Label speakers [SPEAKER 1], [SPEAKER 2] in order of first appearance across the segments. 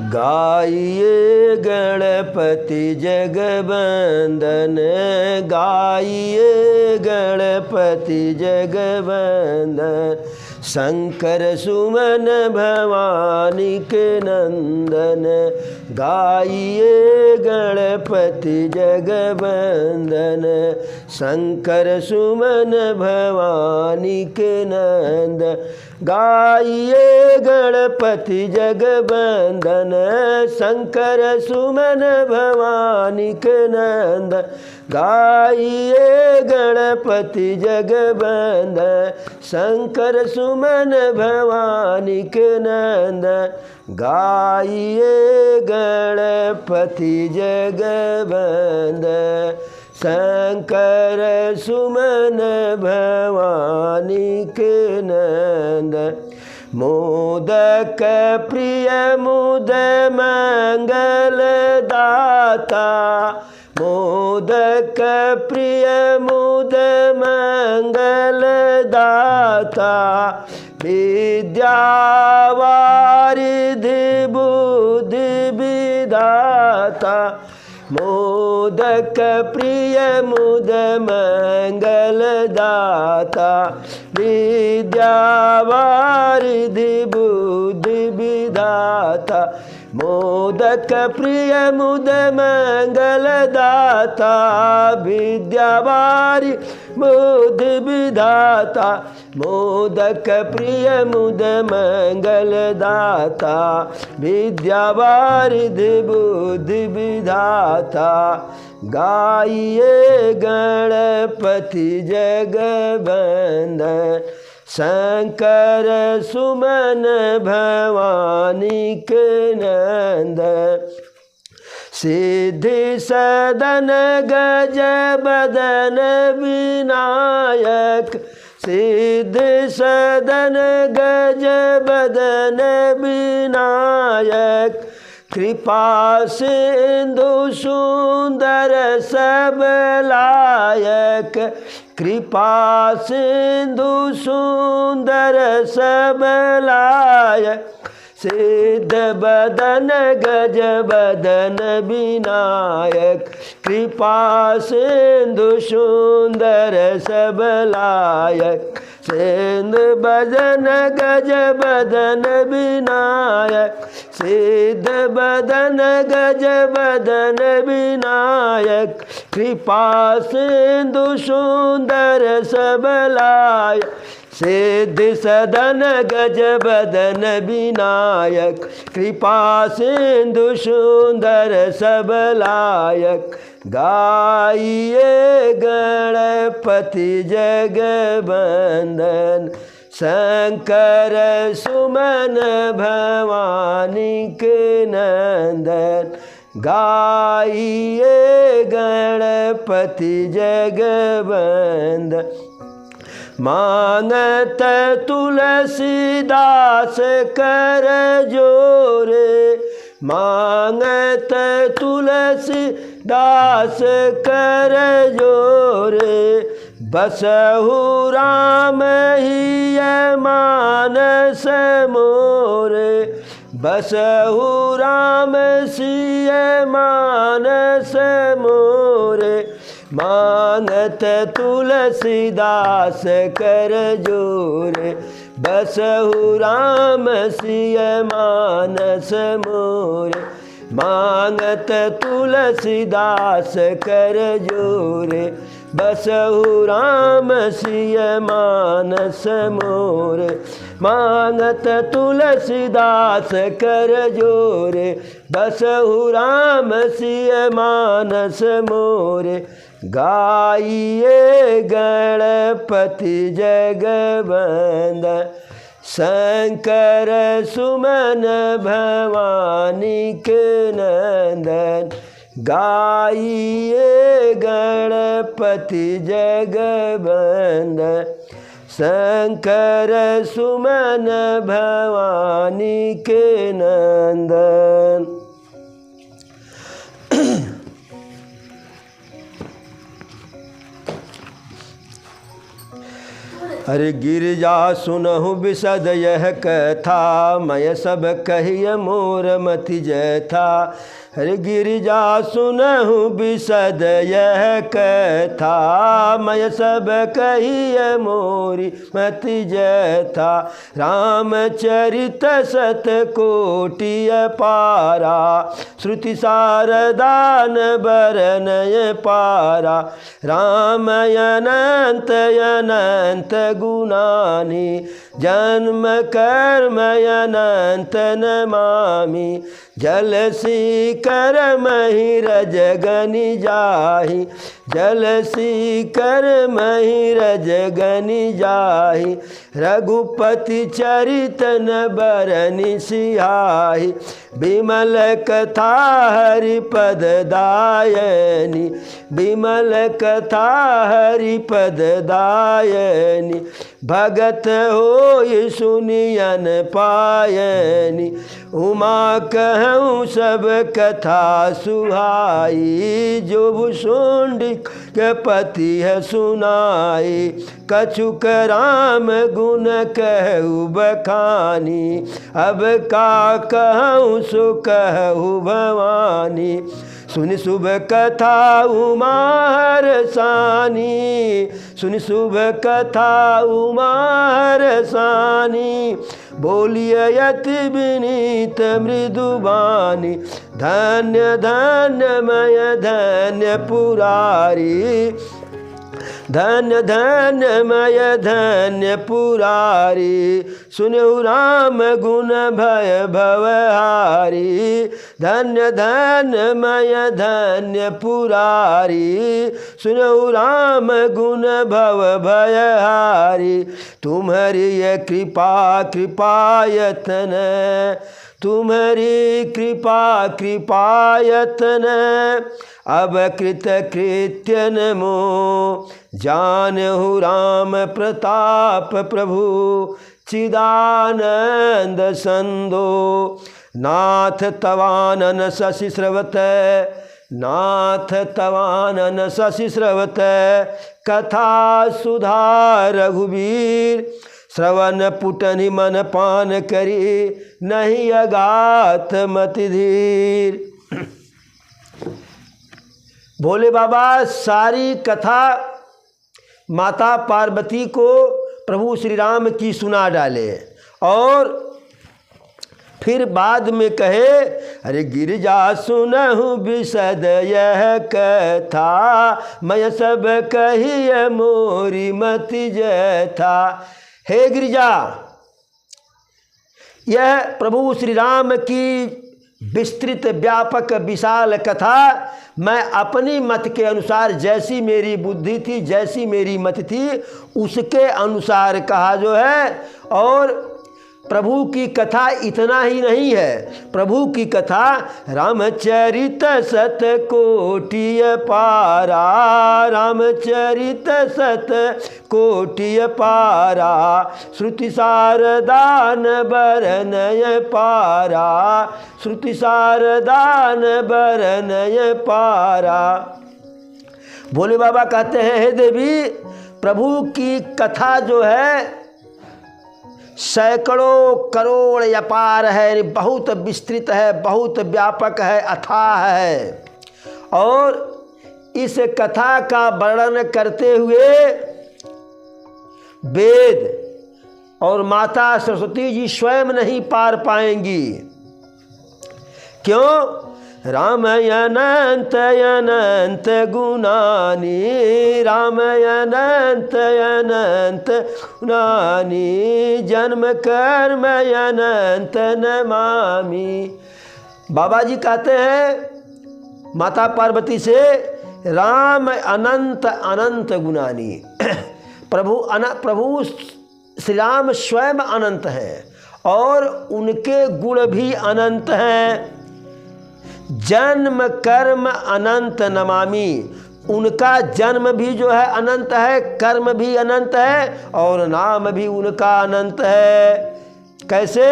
[SPEAKER 1] गाइए गणपति जगवंदन, गाइए गणपति जगवंदन। शंकर सुमन भवानी के नंदन, गाइए गणपति जगवंदन। शंकर सुमन भवानी के नंदन, गाइए गणपति जगवंदन। शंकर सुमन भवानी के नंदन, गाइए गणपति जगवंदन। शंकर सुमन भवानी के नंदन, गाइए गणपति जगवंदन। शंकर सुमन भवानी के नंदन। मोदक प्रिय मुद मंगल दाता, मोदक प्रिय मुद मंगल दाता। विद्या वारिधि बुद्धि विधाता, मोदक प्रिय मुद मंगल दाता। विद्या वारिधि बुद्धि विधाता, मोदक प्रिय मुद मंगल दाता। विद्या वारि बुद्धि विधाता, मोदक प्रिय मुद मंगल दाता। विद्या वारिधि बुद्धि विधाता, गाइए गणपति जगवंदन। शंकर सुमन भवानी के नंदन। सिद्धि सदन गज बदन विनायक, सिद्धि सदन गज बदन विनायक। कृपा सिंधु सुंदर सब लायक, कृपा सिंधु सुंदर सब लायक। सिद्ध बदन गज बदन विनायक, कृपा सिंधु सुंदर सब लायक। सिंध बदन गज बदन विनायक, सिद्ध बदन गज बदन विनायक। कृपा सिंधु सुंदर सब लायक, सिद्धि सदन गज बदन विनायक। कृपा सिंधु सुंदर सब लायक, गाइए गणपति जगवंदन। शंकर सुमन भवानी के नंदन, गाइए गणपति जगवंदन। मांगत तुलसीदास कर जोरे, मांगत तुलसीदास कर जोरे। बसहु राम ही मानस मोरे, बसहु राम सिय मानस मोरे। मांगत तुलसीदास कर जोरे, बसहु राम सिय मानस मोरे। मांगत तुलसीदास कर जोरे, बसहु राम सिय मानस मोरे। मांगत तुलसीदास कर जोरे, बसहु राम सिय मानस मोरे। गाइए गणपति जगवंदन। शंकर सुमन भवानी के नंदन, गाइए गणपति जगवंदन। शंकर सुमन भवानी के नंदन। हरि गिरिजा सुनहु बिसद यह कथा, मैं सब कहिय मोर मति जैथा। हरि गिरिजा सुनहु बिसद यह कथा, मैं सब कहिय मोरी मति जैथा। रामचरित सत कोटि अपारा, श्रुति सारदान बरनय पारा। राम अनंत अनंत गुणानि, जन्म कर्म अनंत नमामि। जलसी कर मही रजगनि जाहि, जलसी कर मही रजगनि जाहि। रघुपति चरित न बरनि सिहाहि, बिमल कथा हरिपद दायनि। बिमल कथा हरिपद दायनि, भगत होय सुनियन पायनि। उमा कहूँ सब कथा सुहाई, जो भुसुंडिक के पति है सुनाई। कछुक राम गुण कहु बखानी, अब का कहूँ सो कहु भवानी। सुनि शुभ कथा उमा हरसानी, सुनि शुभ कथा उमा हरसानी। बोलिय यति विनीत मृदुबानी, धन्य धन्य मय धन्य पुरारी। धन्य धन्य मय धन्य पुरारी, सुनहु राम गुण भय भवहारी। धन्य धन्य मय धन्य पुरारी, सुनहु राम गुण भव भयहारी। तुम्हारी कृपा कृपायतन, तुम्हारी कृपा कृपायतन। अब कृत कृत्य नमो, जानहु राम प्रताप प्रभु चिदानंद संदो। नाथ तवानन शशि स्रवत, नाथ तवानन शशि स्रवत। कथा सुधा रघुवीर, श्रवण पुटनि मन पान करी। नहीं अगात मति धीर। भोले बाबा सारी कथा माता पार्वती को प्रभु श्री राम की सुना डाले और फिर बाद में कहे, अरे गिरिजा सुनहु बिसद यह कथा, मैं सब कहिय मोरी मति जैथा। हे गिरिजा, यह प्रभु श्री राम की विस्तृत व्यापक विशाल कथा मैं अपनी मत के अनुसार, जैसी मेरी बुद्धि थी, जैसी मेरी मत थी, उसके अनुसार कहा जो है। और प्रभु की कथा इतना ही नहीं है, प्रभु की कथा रामचरित सत कोटि अपारा। रामचरित सत कोटि अपारा, श्रुति सारदान बरनय पारा। श्रुति सारदान बरनय पारा। भोले बाबा कहते हैं, हे देवी, प्रभु की कथा जो है सैकड़ों करोड़ अपार है, बहुत विस्तृत है, बहुत व्यापक है, अथाह है। और इस कथा का वर्णन करते हुए वेद और माता सरस्वती जी स्वयं नहीं पार पाएंगी। क्यों? राम अनंत अनंत गुणानि, राम अनंत अनंत गुणानि। जन्म कर्म अनंत नमामि। बाबा जी कहते हैं माता पार्वती से, राम अनंत अनंत गुणानि। प्रभु श्री राम स्वयं अनंत हैं और उनके गुण भी अनंत हैं। जन्म कर्म अनंत नमामि, उनका जन्म भी जो है अनंत है, कर्म भी अनंत है और नाम भी उनका अनंत है। कैसे?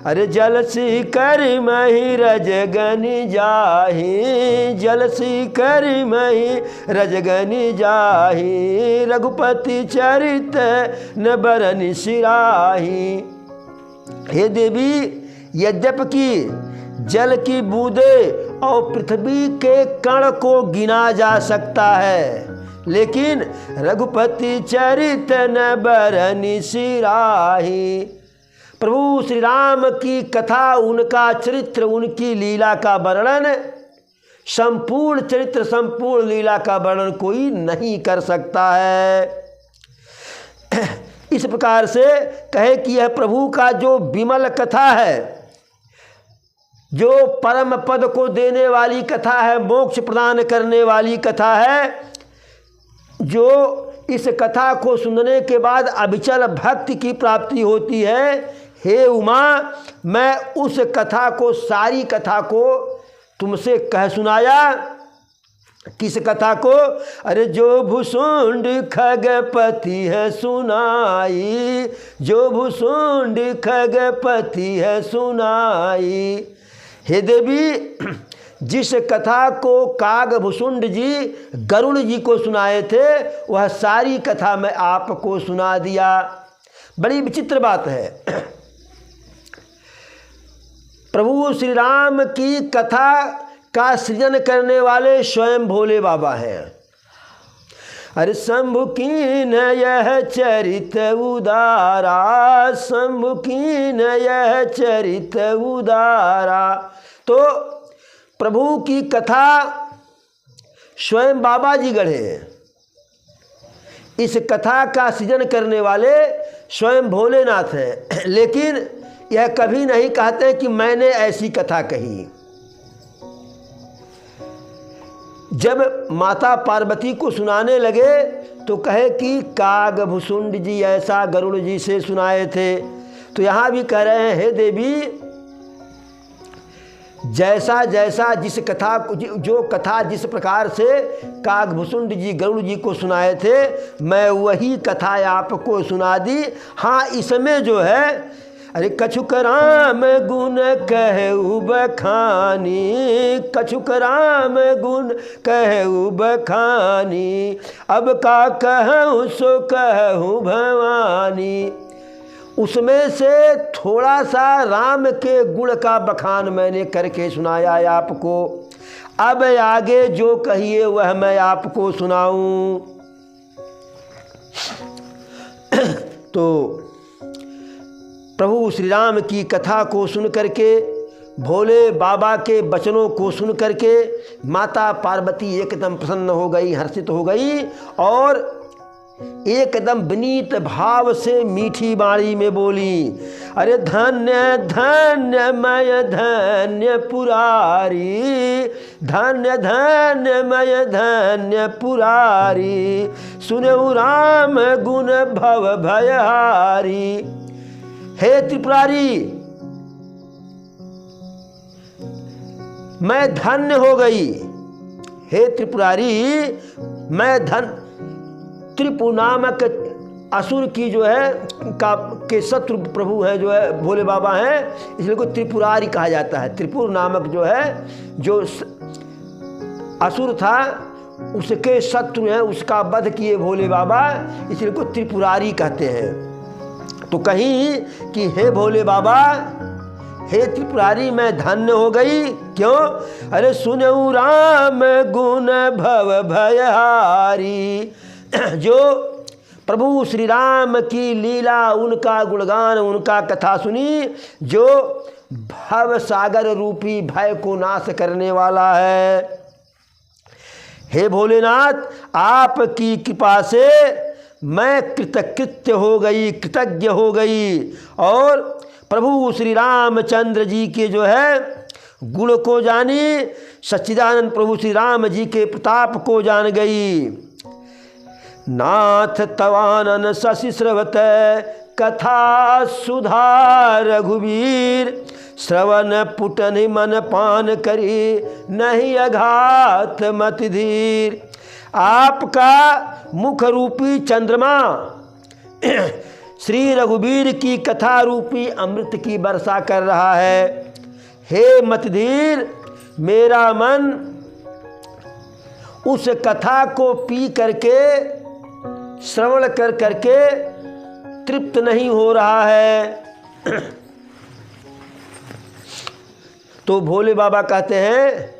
[SPEAKER 1] अरे जलसी कर मही रजगनी जाही, जलसी कर मही रजगनी जाही, रघुपति चरित न बरनि सिराही। हे देवी, यद्यपि जल की बूंदे और पृथ्वी के कण को गिना जा सकता है, लेकिन रघुपति चरित न बरनि सिराही। प्रभु श्री राम की कथा, उनका चरित्र, उनकी लीला का वर्णन, संपूर्ण चरित्र संपूर्ण लीला का वर्णन कोई नहीं कर सकता है। इस प्रकार से कहे कि यह प्रभु का जो विमल कथा है, जो परम पद को देने वाली कथा है, मोक्ष प्रदान करने वाली कथा है, जो इस कथा को सुनने के बाद अविचल भक्ति की प्राप्ति होती है। हे उमा, मैं उस कथा को, सारी कथा को तुमसे कह सुनाया। किस कथा को? अरे जो भुसुंड खगपति है सुनाई, जो भुसुंड खगपति है सुनाई। हे देवी, जिस कथा को कागभुसुंड जी गरुड़ जी को सुनाए थे, वह सारी कथा मैं आपको सुना दिया। बड़ी विचित्र बात है। प्रभु श्री राम की कथा का सृजन करने वाले स्वयं भोले बाबा हैं। अरे शंभु कीन यह चरित उदारा, शंभु कीन यह चरित उदारा। तो प्रभु की कथा स्वयं बाबा जी गढ़े। इस कथा का सृजन करने वाले स्वयं भोलेनाथ हैं, लेकिन यह कभी नहीं कहते कि मैंने ऐसी कथा कही। जब माता पार्वती को सुनाने लगे तो कहे कि कागभुसुंड जी ऐसा गरुड़ जी से सुनाए थे। तो यहाँ भी कह रहे हैं, हे देवी, जैसा जैसा जिस कथा, जो कथा जिस प्रकार से कागभुसुंड जी गरुड़ जी को सुनाए थे, मैं वही कथा आपको सुना दी। हाँ, इसमें जो है, अरे कछुक राम गुण कहु बखानी, कछुक राम गुण कहु बखानी, अब का कहूँ सो कहूँ भवानी। उसमें से थोड़ा सा राम के गुण का बखान मैंने करके सुनाया आपको। अब आगे जो कहिए वह मैं आपको सुनाऊं। तो प्रभु श्री राम की कथा को सुन करके, भोले बाबा के वचनों को सुन करके माता पार्वती एकदम प्रसन्न हो गई, हर्षित हो गई, और एकदम विनीत भाव से मीठी बाणी में बोली, अरे धन्य धन्य मय धन्य पुरारी, धन्य धन्य मय धन्य पुरारी, सुनऊ राम गुण भव भयहारी। हे त्रिपुरारी, मैं धन्य हो गई। हे त्रिपुरारी, मैं त्रिपु नामक असुर की जो है के शत्रु प्रभु है, जो है भोले बाबा हैं, इसलिए को त्रिपुरारी कहा जाता है। त्रिपुर नामक जो है, जो असुर था, उसके शत्रु हैं, उसका वध किए भोले बाबा, इसलिए को त्रिपुरारी कहते हैं। तो कहीं कि हे भोले बाबा, हे त्रिपुरारी, मैं धन्य हो गई। क्यों? अरे सुनऊ राम गुण भव भयहारी। जो प्रभु श्री राम की लीला, उनका गुणगान, उनका कथा सुनी, जो भव सागर रूपी भय को नाश करने वाला है। हे भोलेनाथ, आपकी कृपा से मैं कृतकृत्य हो गई, कृतज्ञ हो गई, और प्रभु श्री रामचंद्र जी के जो है गुण को जानी, सच्चिदानंद प्रभु श्री राम जी के प्रताप को जान गई। नाथ तवानन शशि श्रवत कथा सुधा रघुवीर, श्रवण पुटन मन पान करी, नहीं अघात मत धीर। आपका मुख रूपी चंद्रमा श्री रघुवीर की कथा रूपी अमृत की वर्षा कर रहा है। हे मतधीर, मेरा मन उस कथा को पी करके, श्रवण कर करके तृप्त नहीं हो रहा है। तो भोले बाबा कहते हैं,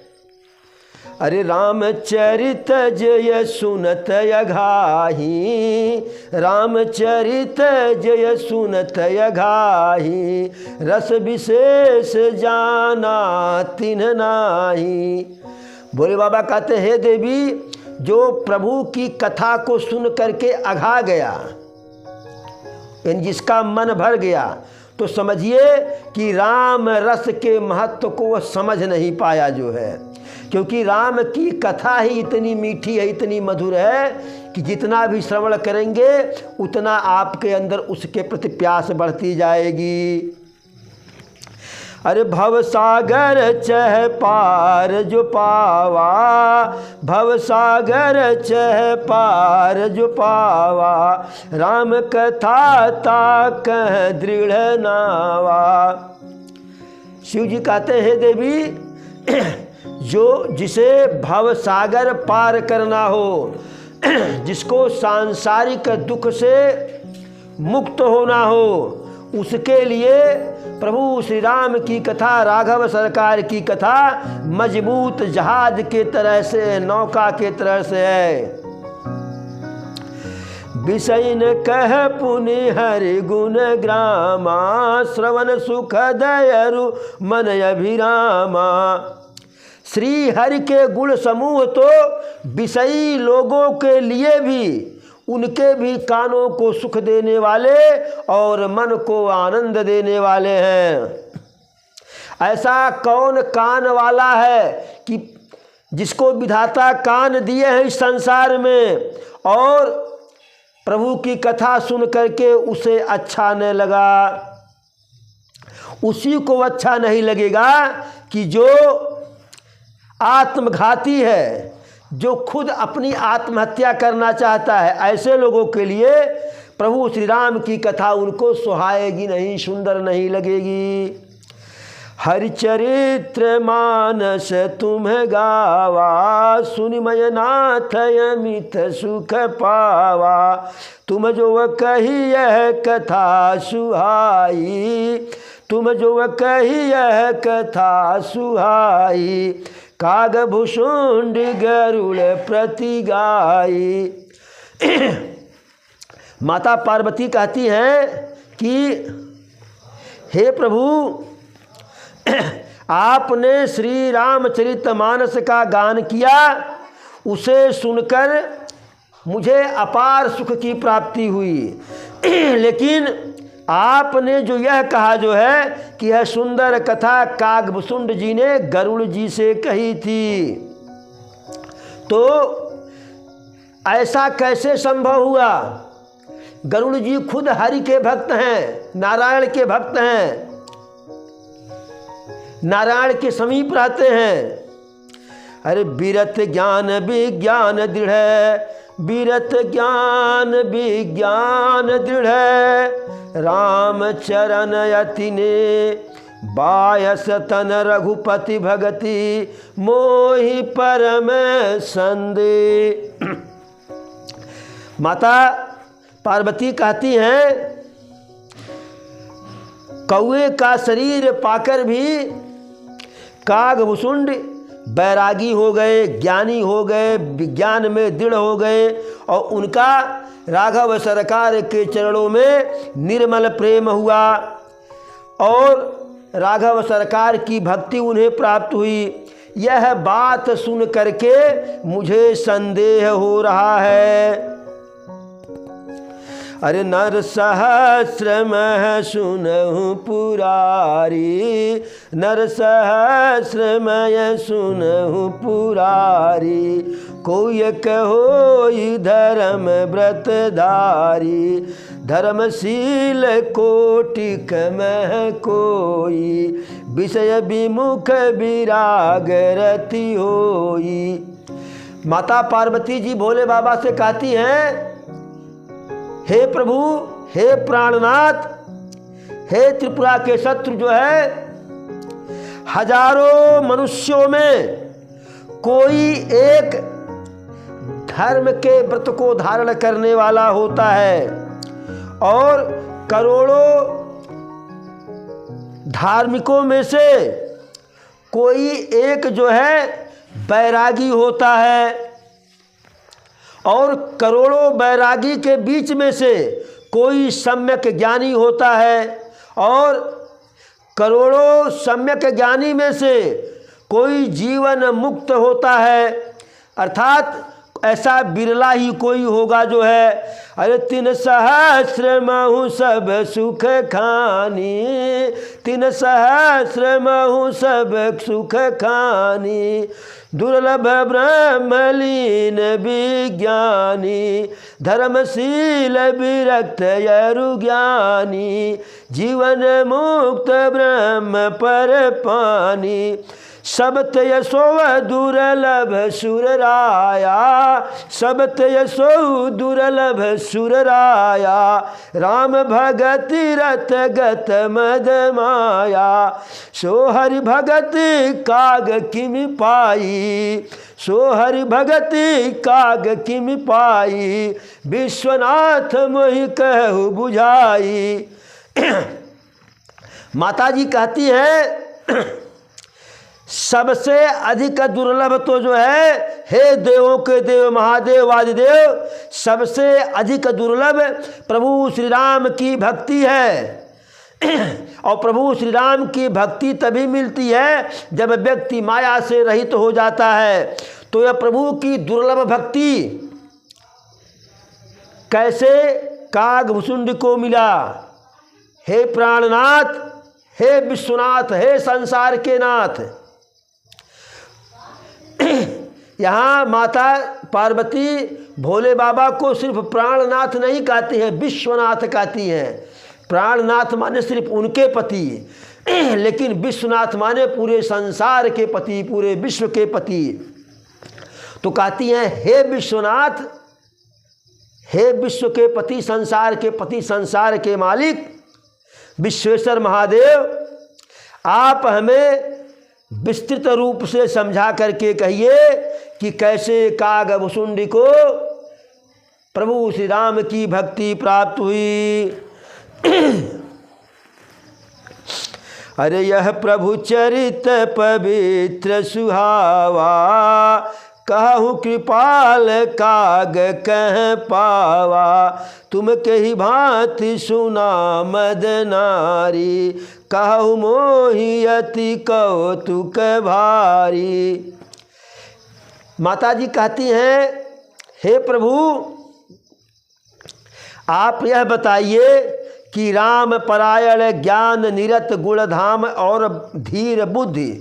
[SPEAKER 1] अरे रामचरित जय सुनत अघाही, रामचरित जय सुनत अघाही, रस विशेष जाना तिन्ह नाही। भोले बाबा कहते हैं, हे देवी, जो प्रभु की कथा को सुन करके अघा गया, जिसका मन भर गया, तो समझिए कि राम रस के महत्व को वह समझ नहीं पाया जो है। क्योंकि राम की कथा ही इतनी मीठी है, इतनी मधुर है कि जितना भी श्रवण करेंगे उतना आपके अंदर उसके प्रति प्यास बढ़ती जाएगी। अरे भव सागर चह पार जो पावा, भव सागर चह पार जो पावा, राम कथा ता कह दृढ़ नावा। शिव जी कहते हैं, देवी, जिसे भव सागर पार करना हो, जिसको सांसारिक दुख से मुक्त होना हो, उसके लिए प्रभु श्री राम की कथा, राघव सरकार की कथा मजबूत जहाज के तरह से, नौका के तरह से है। विषयन कह पुनि हरि गुण ग्रामा, श्रवण सुख दयरु मन अभिरामा। श्री हरि के गुण समूह तो विषयी लोगों के लिए भी, उनके भी कानों को सुख देने वाले और मन को आनंद देने वाले हैं। ऐसा कौन कान वाला है कि जिसको विधाता कान दिए हैं इस संसार में, और प्रभु की कथा सुन करके उसे अच्छा न लगा। उसी को अच्छा नहीं लगेगा कि जो आत्मघाती है, जो खुद अपनी आत्महत्या करना चाहता है। ऐसे लोगों के लिए प्रभु श्री राम की कथा उनको सुहाएगी नहीं, सुंदर नहीं लगेगी। हरिचरित्र मानस तुम्हें गावा, सुनिमय नाथ अमित सुख पावा। तुम जो कही यह कथा सुहाई, तुम जो कही यह कथा सुहाई, कागभूषुंड गरुड़ प्रति गाई। माता पार्वती कहती हैं कि हे प्रभु, आपने श्री रामचरितमानस का गान किया, उसे सुनकर मुझे अपार सुख की प्राप्ति हुई। लेकिन आपने जो यह कहा जो है कि यह सुंदर कथा कागभूषुंड जी ने गरुड़ जी से कही थी, तो ऐसा कैसे संभव हुआ? गरुड़ जी खुद हरि के भक्त हैं, नारायण के भक्त हैं, नारायण के समीप रहते हैं। अरे विरत ज्ञान विज्ञान दृढ़, विरत ज्ञान विज्ञान दृढ़, राम चरण यति ने बायस तन रघुपति भगति, मोहि परम संदे। माता पार्वती कहती हैं, कौए का शरीर पाकर भी कागभूषुंड बैरागी हो गए, ज्ञानी हो गए, विज्ञान में दृढ़ हो गए, और उनका राघव सरकार के चरणों में निर्मल प्रेम हुआ और राघव सरकार की भक्ति उन्हें प्राप्त हुई। यह बात सुन करके मुझे संदेह हो रहा है। अरे नर सहस्र मह सुनहु पुरारी, नर सहस्र मय सुनहु पुरारी, कोई कहोई धर्म व्रत धारी, धर्मशील कोटि कमह कोई, विषय विमुख विराग रति होई। माता पार्वती जी भोले बाबा से कहती हैं, हे प्रभु, हे प्राणनाथ, हे त्रिपुरा के शत्रु जो है, हजारों मनुष्यों में कोई एक धर्म के व्रत को धारण करने वाला होता है और करोड़ों धार्मिकों में से कोई एक जो है बैरागी होता है और करोड़ों बैरागी के बीच में से कोई सम्यक ज्ञानी होता है और करोड़ों सम्यक ज्ञानी में से कोई जीवन मुक्त होता है। अर्थात ऐसा बिरला ही कोई होगा जो है, अरे 3 सहस्र महु सब सुख खानी, 3 सहस्र महु सब सुख खानी, दुर्लभ ब्रह्मलीन विज्ञानी, धर्मशील विरक्त यरु ज्ञानी, जीवन मुक्त ब्रह्म पर पानी, सब यशो दुर्लभ सुर राया, सब यशो दुर्लभ सुर राया, राम भगति रत गत मद माया, सो हरि भगति काग किमि पाई, सो हरि भगति काग किमि पाई, विश्वनाथ मोहि कहु बुझाई। माता जी कहती है सबसे अधिक दुर्लभ तो जो है, हे देवों के देव महादेव आदिदेव, सबसे अधिक दुर्लभ प्रभु श्री राम की भक्ति है। और प्रभु श्री राम की भक्ति तभी मिलती है जब व्यक्ति माया से रहित हो जाता है। तो यह प्रभु की दुर्लभ भक्ति कैसे कागभुसुंड को मिला? हे प्राणनाथ, हे विश्वनाथ, हे संसार के नाथ। यहाँ माता पार्वती भोले बाबा को सिर्फ प्राणनाथ नहीं कहती है, विश्वनाथ कहती हैं। प्राणनाथ माने सिर्फ उनके पति, लेकिन विश्वनाथ माने पूरे संसार के पति, पूरे विश्व के पति। तो कहती हैं हे विश्वनाथ, हे विश्व के पति, संसार के पति, संसार के मालिक विश्वेश्वर महादेव, आप हमें विस्तृत रूप से समझा करके कहिए कि कैसे कागभुसुंड को प्रभु श्री राम की भक्ति प्राप्त हुई। अरे यह प्रभु चरित पवित्र सुहावा, कहूँ कृपाल काग कह पावा, तुम कही भांति सुना मद नारी, कहूँ मोहि अति कौतुक भारी। माता जी कहती हैं हे प्रभु, आप यह बताइए कि राम परायण ज्ञान निरत गुणधाम और धीर बुद्धि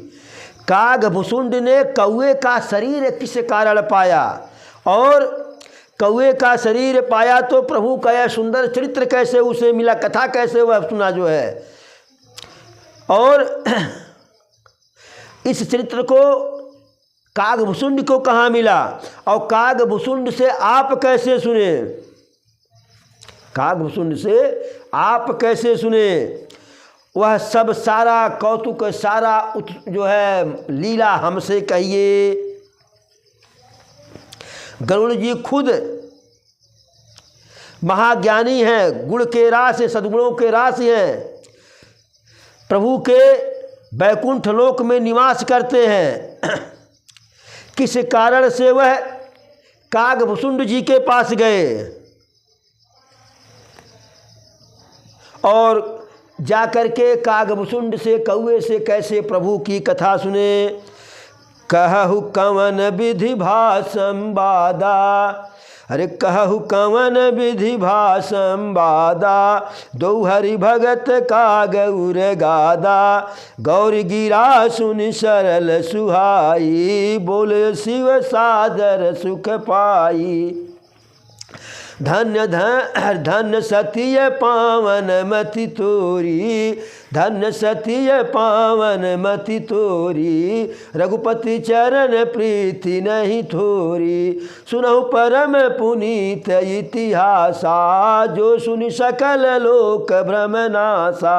[SPEAKER 1] कागभुसुंड ने कौए का शरीर किस कारण पाया? और कौए का शरीर पाया तो प्रभु का यह सुंदर चरित्र कैसे उसे मिला, कथा कैसे वह सुना जो है। और इस चरित्र को कागभुसुंड को कहाँ मिला और कागभुसुंड से आप कैसे सुने? कागभुसुंड से आप कैसे सुने? वह सब सारा कौतुक, सारा जो है लीला हमसे कहिए। गरुड़ जी खुद महाज्ञानी हैं, गुण के रास, सद्गुणों के रास हैं, प्रभु के बैकुंठ लोक में निवास करते हैं। किस कारण से वह कागभुसुंड जी के पास गए और जाकर के कागभुसुंड से, कौए से कैसे प्रभु की कथा सुने। कहु कवन विधि भासंवादा, अरे कहु कवन विधि भासंवादा, दो हरि भगत काग उर गादा, गौर गिरा सुनि सरल सुहाई, बोले शिव सादर सुख पाई। धन्य धन्य सतीय पावन मति तोरी, धन्य सतीय पावन मति तोरी, रघुपति चरण प्रीति नहीं थोरी। सुनहु परम पुनीत इतिहासा, जो सुनि सकल लोक भ्रम नासा।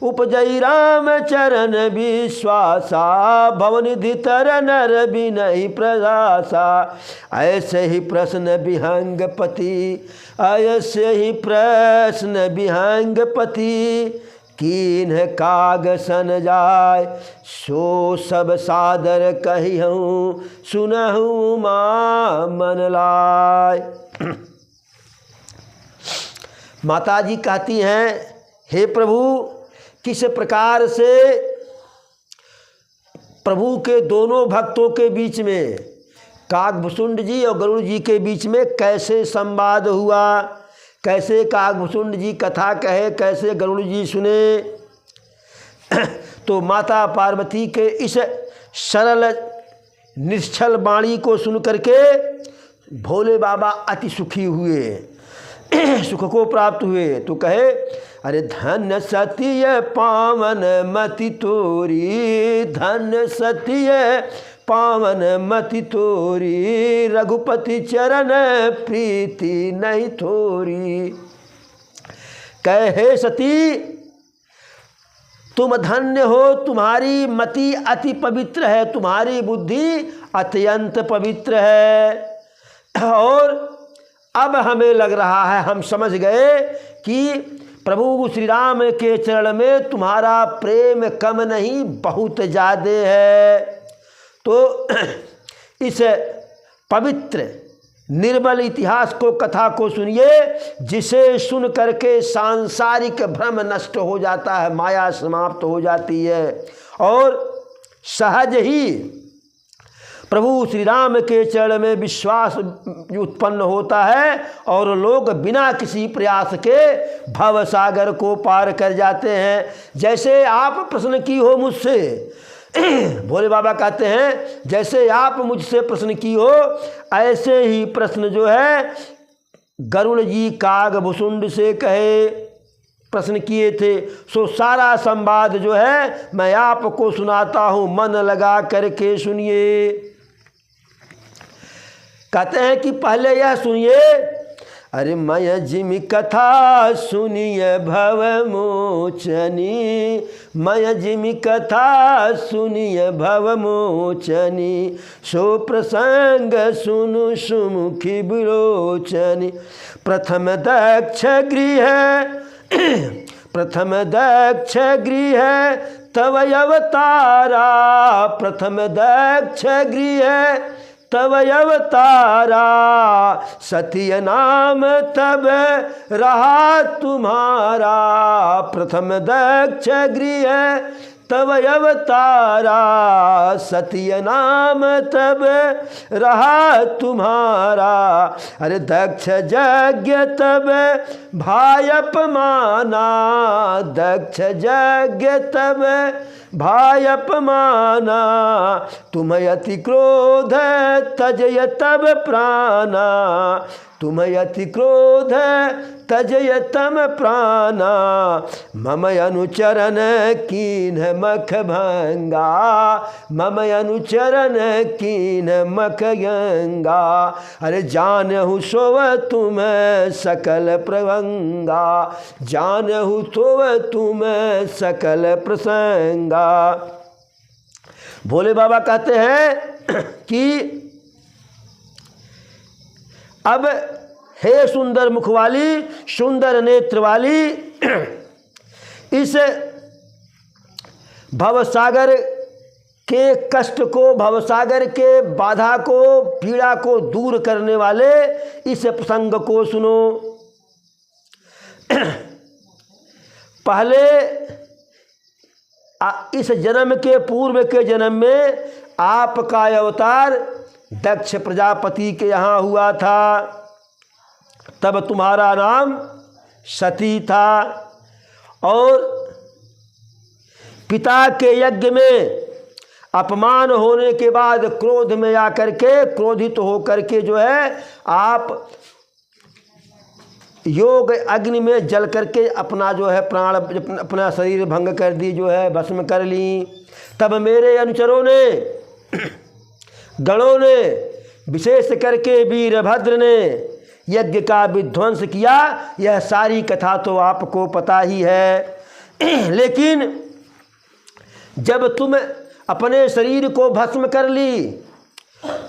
[SPEAKER 1] उपजई राम चरण विश्वासा, भवनिधि तर नर बिनहि प्रयासा। ऐसे ही प्रश्न विहंग पति, ऐसे ही प्रश्न विहंग पति। कीन्ह काग सन जाय, सो सब सादर कहिहूँ, सुनहु माँ मन लाय। माता जी कहती हैं, हे प्रभु, किस प्रकार से प्रभु के दोनों भक्तों के बीच में, काकभुसुंड जी और गरुड़ जी के बीच में कैसे संवाद हुआ, कैसे काकभुसुंड जी कथा कहे, कैसे गरुड़ जी सुने। तो माता पार्वती के इस सरल निश्चल वाणी को सुन करके भोले बाबा अति सुखी हुए, सुख को प्राप्त हुए। तो कहे, अरे धन्य सतीय पावन मति तोरी, धन्य सतीय पावन मति तोरी, रघुपति चरण प्रीति नहीं थोरी। कहे सती, तुम धन्य हो, तुम्हारी मति अति पवित्र है, तुम्हारी बुद्धि अत्यंत पवित्र है। और अब हमें लग रहा है, हम समझ गए कि प्रभु श्री राम के चरण में तुम्हारा प्रेम कम नहीं, बहुत ज़्यादा है। तो इस पवित्र निर्मल इतिहास को, कथा को सुनिए, जिसे सुन करके सांसारिक भ्रम नष्ट हो जाता है, माया समाप्त हो जाती है और सहज ही प्रभु श्री राम के चरण में विश्वास उत्पन्न होता है और लोग बिना किसी प्रयास के भव सागर को पार कर जाते हैं। जैसे आप प्रश्न की हो मुझसे, भोले बाबा कहते हैं, जैसे आप मुझसे प्रश्न की हो, ऐसे ही प्रश्न जो है गरुड़ जी काकभुसुंड से कहे, प्रश्न किए थे। सो सारा संवाद जो है मैं आपको सुनाता हूँ, मन लगा करके सुनिए। कहते हैं कि पहले यह सुनिए, अरे मैं जिमि कथा सुनिए भव मोचनी, मैं जिमि कथा सुनिए भव मोचनी, सो प्रसंग सुनु सुमुखी विलोचनी। प्रथम दक्ष गृह, प्रथम दक्ष गृह तव अवतारा, प्रथम दक्ष गृह तव अवतारा, सत्य नाम तब रहा तुम्हारा, प्रथम दक्ष गृह तब अवतारा, सत्य नाम तब रहा तुम्हारा। अरे दक्ष यज्ञ तब भाई अपमाना, दक्ष यज्ञ तब भाई अपमाना, तुम अति क्रोध तजय तब प्राणा, तुम अति क्रोध तजय तम प्राणा, मम अनुचरण कीन्ह मख भंगा, मम अनुचरण कीन्ह मख गंगा। अरे जानहु सोव तुम सकल प्रभंगा, जानहु सोव तुम सकल प्रसंगा। भोले बाबा कहते हैं कि अब हे सुंदर मुख वाली, सुंदर नेत्र वाली, इस भवसागर के कष्ट को, भवसागर के बाधा को, पीड़ा को दूर करने वाले इस प्रसंग को सुनो। पहले इस जन्म के पूर्व के जन्म में आपका अवतार दक्ष प्रजापति के यहाँ हुआ था, तब तुम्हारा नाम सती था और पिता के यज्ञ में अपमान होने के बाद क्रोध में आकर के, क्रोधित होकर के जो है आप योग अग्नि में जल करके अपना जो है प्राण, अपना शरीर भंग कर दी, जो है भस्म कर ली। तब मेरे अनुचरों ने, गणों ने, विशेष करके वीरभद्र ने यज्ञ का विध्वंस किया। यह सारी कथा तो आपको पता ही है। लेकिन जब तुम अपने शरीर को भस्म कर ली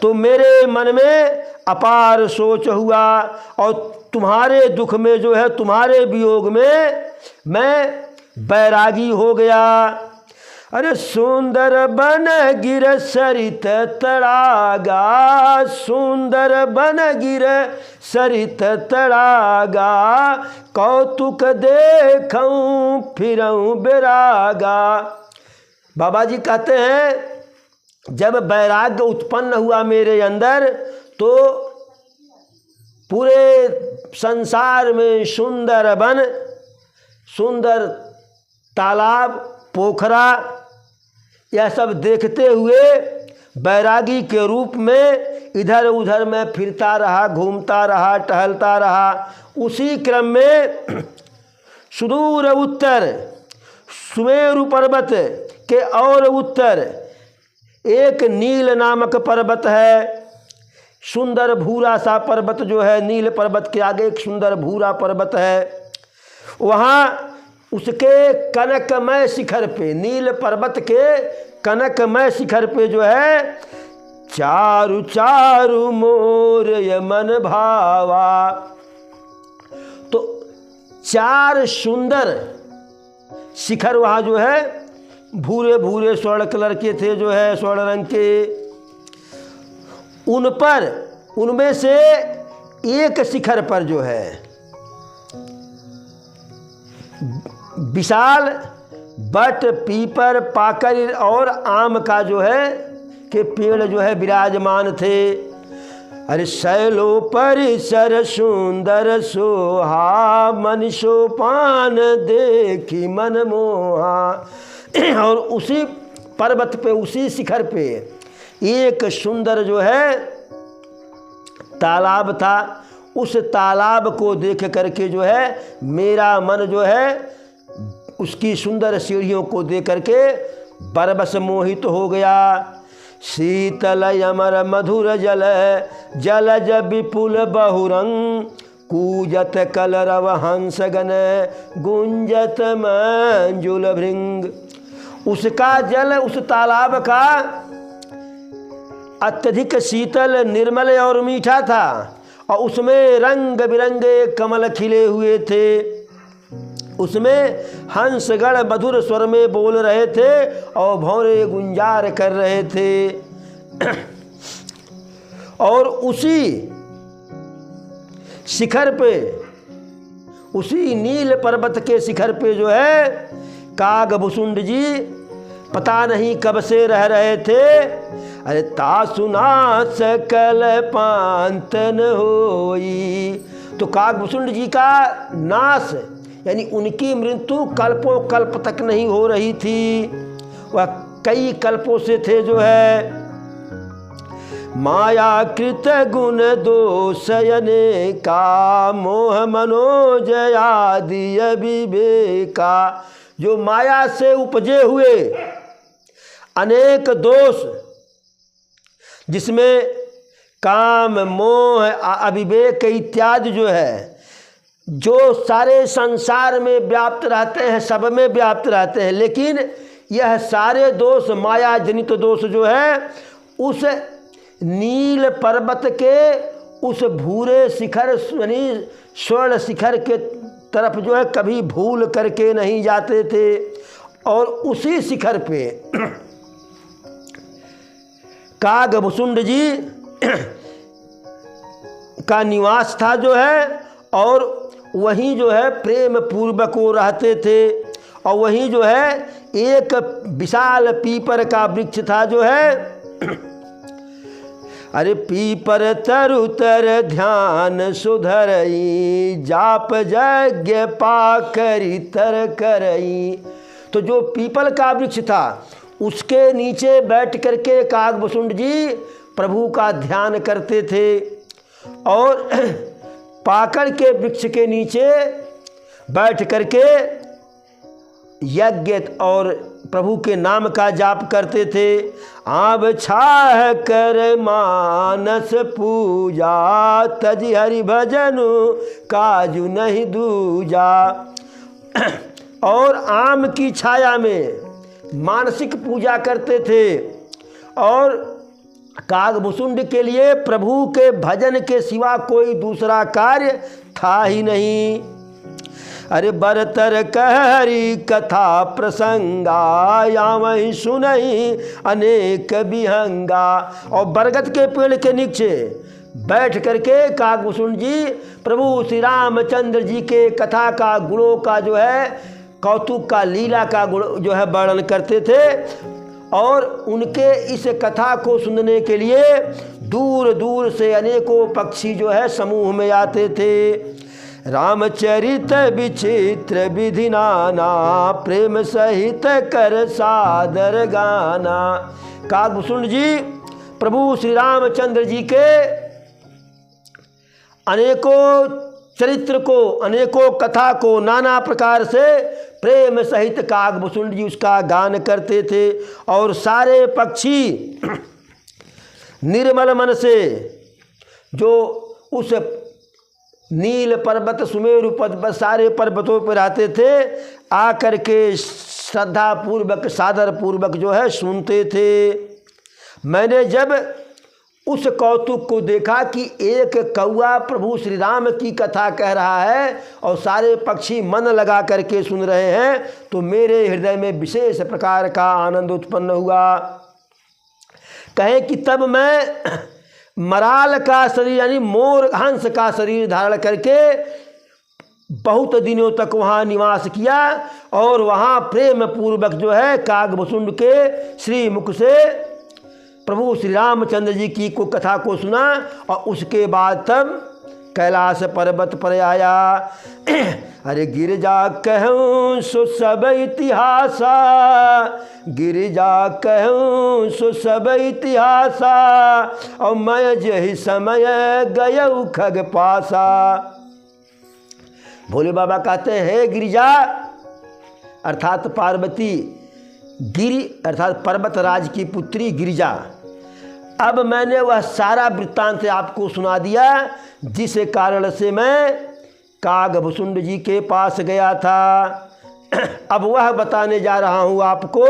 [SPEAKER 1] तो मेरे मन में अपार शोच हुआ और तुम्हारे दुख में जो है, तुम्हारे वियोग में मैं बैरागी हो गया। अरे सुंदर बन गिर सरित तड़ागा, सुंदर बन गिर सरित तड़ागा, कौतुक देखूं फिरूं बैरागा। बाबा जी कहते हैं जब वैराग्य उत्पन्न हुआ मेरे अंदर तो पूरे संसार में सुंदर वन, सुंदर तालाब, पोखरा, यह सब देखते हुए बैरागी के रूप में इधर उधर मैं फिरता रहा, घूमता रहा, टहलता रहा। उसी क्रम में सुदूर उत्तर सुमेरु पर्वत के और उत्तर एक नील नामक पर्वत है। सुंदर भूरा सा पर्वत जो है, नील पर्वत के आगे एक सुंदर भूरा पर्वत है। वहाँ उसके कनकमय शिखर पे, नील पर्वत के कनकमय शिखर पे जो है, चारु चारु मोर मन भावा। तो चार सुंदर शिखर वहाँ जो है भूरे भूरे स्वर्ण कलर के थे, जो है स्वर्ण रंग के। उन पर, उनमें से एक शिखर पर जो है विशाल बट, पीपर, पाकर और आम का जो है के पेड़ जो है विराजमान थे। अरे शैलो परिसर सुंदर सोहा, मन सोपान देखी मन मोहा। और उसी पर्वत पे, उसी शिखर पे एक सुंदर जो है तालाब था। उस तालाब को देख करके जो है मेरा मन जो है उसकी सुंदर सीढ़ियों को देख करके बरबस मोहित हो गया। शीतल अमर मधुर जल, जलज विपुल बहुरंग, कूजत कलरव हंस गण, गुंजत मंजुल भृंग। उसका जल, उस तालाब का अत्यधिक शीतल, निर्मल और मीठा था और उसमें रंग बिरंगे कमल खिले हुए थे। उसमें हंसगण मधुर स्वर में बोल रहे थे और भौरे गुंजार कर रहे थे। और उसी शिखर पे, उसी नील पर्वत के शिखर पे जो है कागभुसुंड जी पता नहीं कब से रह रहे थे। अरे तासुना सकल पांतन होई। तो कागभुसुंड जी का नाश यानी उनकी मृत्यु कल्पों कल्प तक नहीं हो रही थी, वह कई कल्पों से थे जो है। माया कृत गुण दोषयने का, मोह मनोज आदि विवेका। जो माया से उपजे हुए अनेक दोष, जिसमें काम, मोह, अविवेक इत्यादि जो है, जो सारे संसार में व्याप्त रहते हैं, सब में व्याप्त रहते हैं। लेकिन यह सारे दोष, माया जनित दोष जो है, उस नील पर्वत के उस भूरे शिखर यानी स्वर्ण शिखर के तरफ जो है कभी भूल करके नहीं जाते थे। और उसी शिखर पे कागभुसुंड जी का निवास था जो है, और वहीं जो है प्रेम पूर्वक वो रहते थे। और वहीं जो है एक विशाल पीपर का वृक्ष था जो है। अरे पीपर तरु तर ध्यान सुधरई, जाप यज्ञ पाकरी तर करई। तो जो पीपल का वृक्ष था उसके नीचे बैठ करके कागभुसुंड जी प्रभु का ध्यान करते थे। और पाकड़ के वृक्ष के नीचे बैठ करके यज्ञ और प्रभु के नाम का जाप करते थे। आब छाह कर मानस पूजा, तज हरि भजन काजू नहीं दूजा। और आम की छाया में मानसिक पूजा करते थे और कागभुसुंड के लिए प्रभु के भजन के सिवा कोई दूसरा कार्य था ही नहीं। अरे बरतर कहरी कथा प्रसंगा, या वही सुनई अनेक विहंगा। और बरगद के पेड़ के नीचे बैठ करके कागभुसुंड जी प्रभु श्री रामचंद्र जी के कथा का गुणों का जो है कौतुक का लीला का गुण जो है वर्णन करते थे। और उनके इस कथा को सुनने के लिए दूर दूर से अनेकों पक्षी जो है समूह में आते थे। रामचरित विचित्र विधि नाना, प्रेम सहित कर सादर गाना। कागभुसुंड जी प्रभु श्री रामचंद्र जी के अनेकों चरित्र को, अनेकों कथा को नाना प्रकार से प्रेम सहित कागभुसुंड जी उसका गान करते थे। और सारे पक्षी निर्मल मन से जो उस नील पर्वत सुमेरु पर्वत सारे पर्वतों पर रहते थे आकर के श्रद्धा पूर्वक सादर पूर्वक जो है सुनते थे। मैंने जब उस कौतुक को देखा कि एक कौआ प्रभु श्री राम की कथा कह रहा है और सारे पक्षी मन लगा करके सुन रहे हैं, तो मेरे हृदय में विशेष प्रकार का आनंद उत्पन्न हुआ। कहें कि तब मैं मराल का शरीर यानी मोर हंस का शरीर धारण करके बहुत दिनों तक वहाँ निवास किया और वहाँ प्रेम पूर्वक जो है कागभुसुंड के श्री मुख से प्रभु श्री रामचंद्र जी की को कथा को सुना। और उसके बाद तब कैलाश पर्वत पर आया। अरे गिरिजा कहूँ सो सब इतिहासा, गिरिजा कहूँ सो सब इतिहासा, और मैं जही समय गयऊ खग पासा। भोले बाबा कहते हैं गिरिजा अर्थात पार्वती, गिरि अर्थात पर्वतराज की पुत्री गिरिजा। अब मैंने वह सारा वृत्तांत आपको सुना दिया जिस कारण से मैं कागभुसुंड जी के पास गया था। अब वह बताने जा रहा हूँ आपको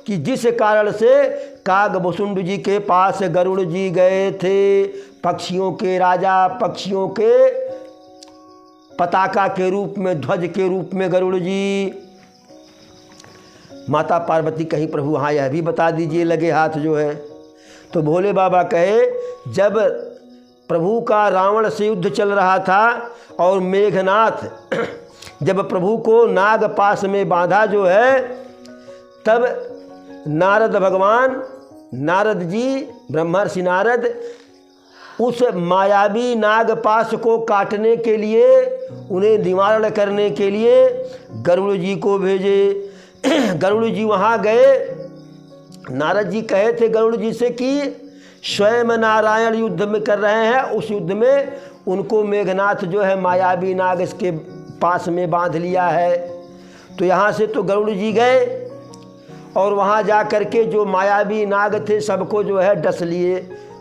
[SPEAKER 1] कि जिस कारण से कागभुसुंड जी के पास गरुड़ जी गए थे, पक्षियों के राजा, पक्षियों के पताका के रूप में, ध्वज के रूप में गरुड़ जी। माता पार्वती कहीं प्रभु हाँ यह भी बता दीजिए लगे हाथ जो है। तो भोले बाबा कहे जब प्रभु का रावण से युद्ध चल रहा था और मेघनाथ जब प्रभु को नाग पास में बांधा जो है, तब नारद भगवान, नारद जी, ब्रह्मर्षि नारद उस मायावी नागपाश को काटने के लिए, उन्हें निवारण करने के लिए गरुड़ जी को भेजे। गरुड़ जी वहाँ गए। नारद जी कहे थे गरुड़ जी से कि स्वयं नारायण युद्ध में कर रहे हैं, उस युद्ध में उनको मेघनाथ जो है मायावी नाग इसके पास में बांध लिया है। तो यहाँ से तो गरुड़ जी गए और वहाँ जा कर के जो मायावी नाग थे सबको जो है डस लिए,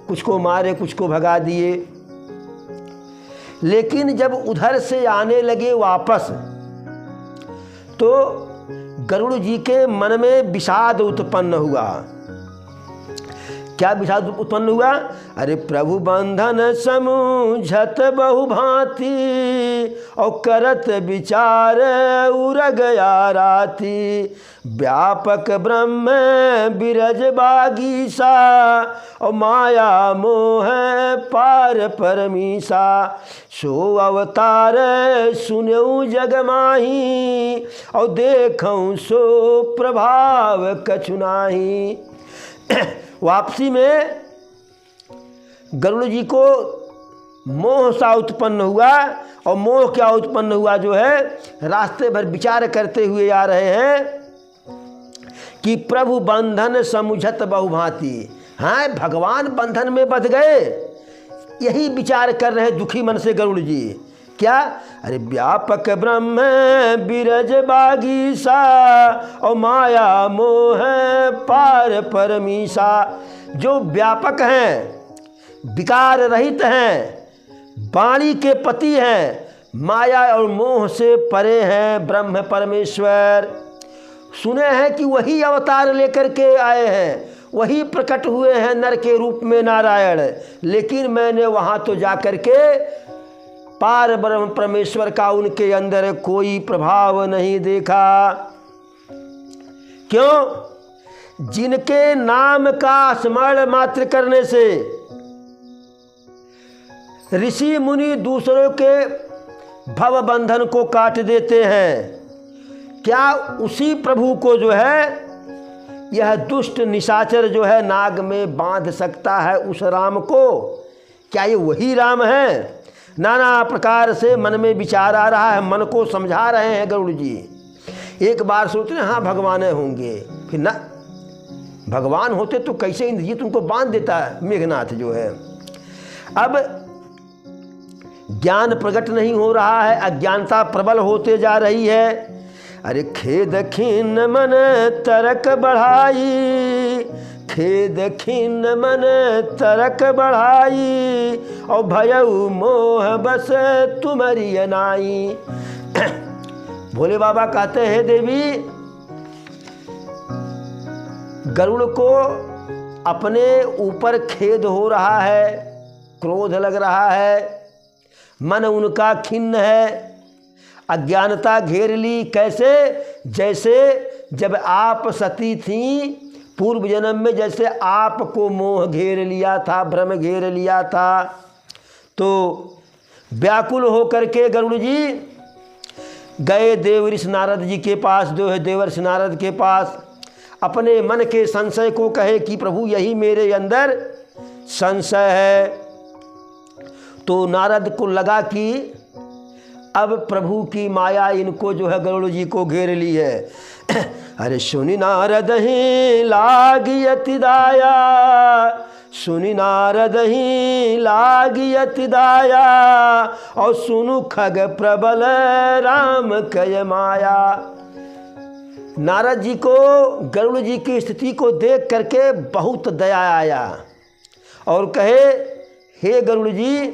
[SPEAKER 1] कुछ को मारे कुछ को भगा दिए। लेकिन जब उधर से आने लगे वापस तो गरुड़ जी के मन में विषाद उत्पन्न हुआ। क्या विषाद उत्पन्न हुआ? अरे प्रभु बंधन समूझत बहु भांति, और करत विचार उर गया राति। व्यापक ब्रह्म बिरज बागीसा, और माया मोह पार परमीसा। सो अवतार सुनऊ जग माही, और देखऊँ सो प्रभाव कछु नाही। वापसी में गरुड़ जी को मोह सा उत्पन्न हुआ, और मोह क्या उत्पन्न हुआ जो है, रास्ते भर विचार करते हुए आ रहे हैं कि प्रभु बंधन समुझत बहुभांति। हाँ, भगवान बंधन में बंध गए, यही विचार कर रहे दुखी मन से गरुड़ जी क्या? अरे व्यापक ब्रह्म बिरज बागीसा और माया मोह पार परमीसा। जो व्यापक हैं, विकार रहित हैं, वाणी के पति हैं, माया और मोह से परे हैं ब्रह्म परमेश्वर। सुने हैं कि वही अवतार लेकर के आए हैं, वही प्रकट हुए हैं नर के रूप में नारायण, लेकिन मैंने वहाँ तो जाकर के पार ब्रह्म परमेश्वर का उनके अंदर कोई प्रभाव नहीं देखा। क्यों? जिनके नाम का स्मरण मात्र करने से ऋषि मुनि दूसरों के भव बंधन को काट देते हैं, क्या उसी प्रभु को जो है यह दुष्ट निशाचर जो है नाग में बांध सकता है? उस राम को क्या ये वही राम है? नाना प्रकार से मन में विचार आ रहा है, मन को समझा रहे हैं गरुड़ जी। एक बार सोचते हैं हाँ भगवान होंगे, फिर ना भगवान होते तो कैसे इंद्रजीत उनको बांध देता है मेघनाथ जो है। अब ज्ञान प्रकट नहीं हो रहा है, अज्ञानता प्रबल होते जा रही है। अरे खेद खिन्न मन तरक बढ़ाई, खेद खिन्न मन तरक बढ़ाई और भयउ मोह बस तुम्हारी अनाई। भोले बाबा कहते हैं देवी, गरुड़ को अपने ऊपर खेद हो रहा है, क्रोध लग रहा है, मन उनका खिन्न है, अज्ञानता घेर ली। कैसे? जैसे जब आप सती थीं पूर्व जन्म में, जैसे आपको मोह घेर लिया था, भ्रम घेर लिया था, तो व्याकुल होकर के गरुड़ जी गए देवर्षि नारद जी के पास, जो है देवर्षि नारद के पास, अपने मन के संशय को कहे कि प्रभु यही मेरे अंदर संशय है। तो नारद को लगा कि अब प्रभु की माया इनको जो है गरुड़ जी को घेर ली है। अरे सुनि नारद ही लागियति दाया, सुनि नारद ही लागियति दाया और सुनु खग प्रबल राम कय माया। नारद जी को गरुड़ जी की स्थिति को देख करके बहुत दया आया और कहे, हे गरुड़ जी,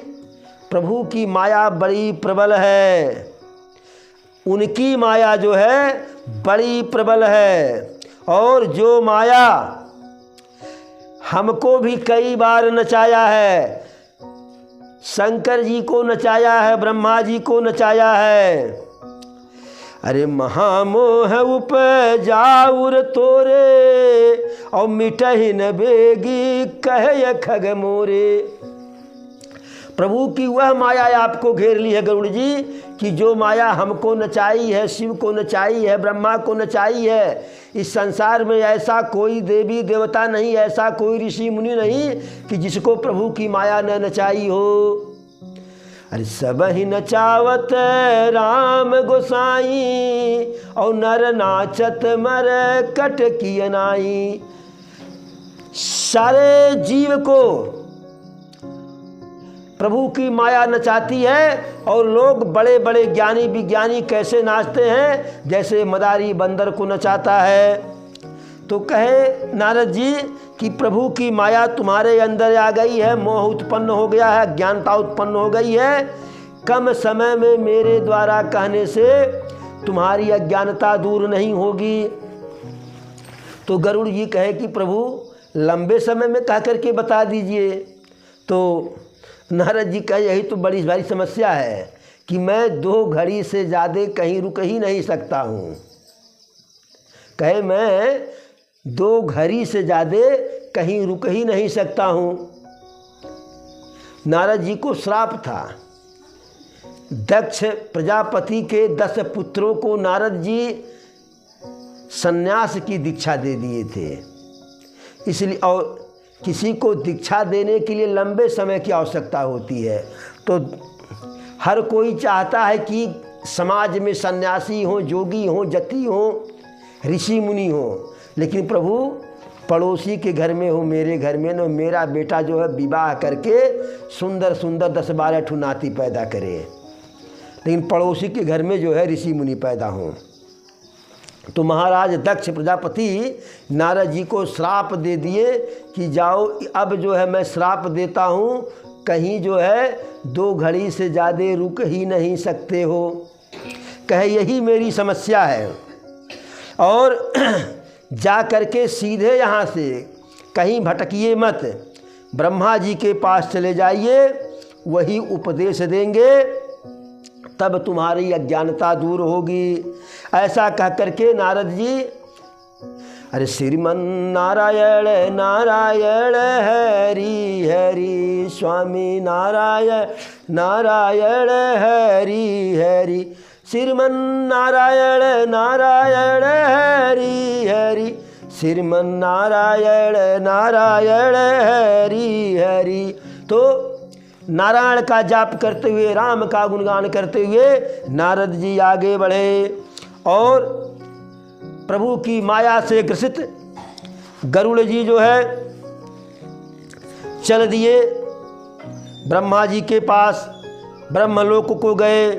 [SPEAKER 1] प्रभु की माया बड़ी प्रबल है, उनकी माया जो है बड़ी प्रबल है, और जो माया हमको भी कई बार नचाया है, शंकर जी को नचाया है, ब्रह्मा जी को नचाया है। अरे महामोह उपजाउर तोरे और मिटहि न बेगी कहे खग मोरे। प्रभु की वह माया आपको घेर ली है गरुड़ जी कि जो माया हमको नचाई है, शिव को नचाई है, ब्रह्मा को नचाई है। इस संसार में ऐसा कोई देवी देवता नहीं, ऐसा कोई ऋषि मुनि नहीं कि जिसको प्रभु की माया न नचाई हो। अरे सब ही नचावत राम गोसाई और नर नाचत मर कट की अनाई। सारे जीव को प्रभु की माया नचाती है और लोग बड़े बड़े ज्ञानी विज्ञानी कैसे नाचते हैं, जैसे मदारी बंदर को नचाता है। तो कहे नारद जी कि प्रभु की माया तुम्हारे अंदर आ गई है, मोह उत्पन्न हो गया है, अज्ञानता उत्पन्न हो गई है। कम समय में मेरे द्वारा कहने से तुम्हारी अज्ञानता दूर नहीं होगी। तो गरुड़ जी कहे कि प्रभु लंबे समय में कह करके बता दीजिए। तो नारद जी कहे यही तो बड़ी भारी समस्या है कि मैं 2 घड़ी से ज़्यादा कहीं रुक ही नहीं सकता हूँ। कहे मैं 2 घड़ी से ज़्यादा कहीं रुक ही नहीं सकता हूँ। नारद जी को श्राप था। दक्ष प्रजापति के 10 पुत्रों को नारद जी सन्यास की दीक्षा दे दिए थे। इसलिए और किसी को दीक्षा देने के लिए लंबे समय की आवश्यकता होती है। तो हर कोई चाहता है कि समाज में सन्यासी हो, जोगी हो, जति हो, ऋषि मुनि हो, लेकिन प्रभु पड़ोसी के घर में हो, मेरे घर में न, मेरा बेटा जो है विवाह करके सुंदर सुंदर 10-12 ठुनाती पैदा करे। लेकिन पड़ोसी के घर में जो है ऋषि मुनि पैदा हों। तो महाराज दक्ष प्रजापति नारद जी को श्राप दे दिए कि जाओ, अब जो है मैं श्राप देता हूँ, कहीं जो है 2 घड़ी से ज़्यादा रुक ही नहीं सकते हो। कहे यही मेरी समस्या है, और जा करके सीधे यहाँ से कहीं भटकिए मत, ब्रह्मा जी के पास चले जाइए, वही उपदेश देंगे, तब तुम्हारी अज्ञानता दूर होगी। ऐसा कह करके नारद जी, अरे श्रीमन नारायण नारायण हरि हरि, स्वामी नारायण नारायण हरि हरि, श्रीमन नारायण नारायण हरि हरि, श्रीमन नारायण नारायण हरि हरि। तो नारायण का जाप करते हुए, राम का गुणगान करते हुए नारद जी आगे बढ़े और प्रभु की माया से ग्रसित गरुड़ जी जो है चल दिए ब्रह्मा जी के पास, ब्रह्मलोक को गए,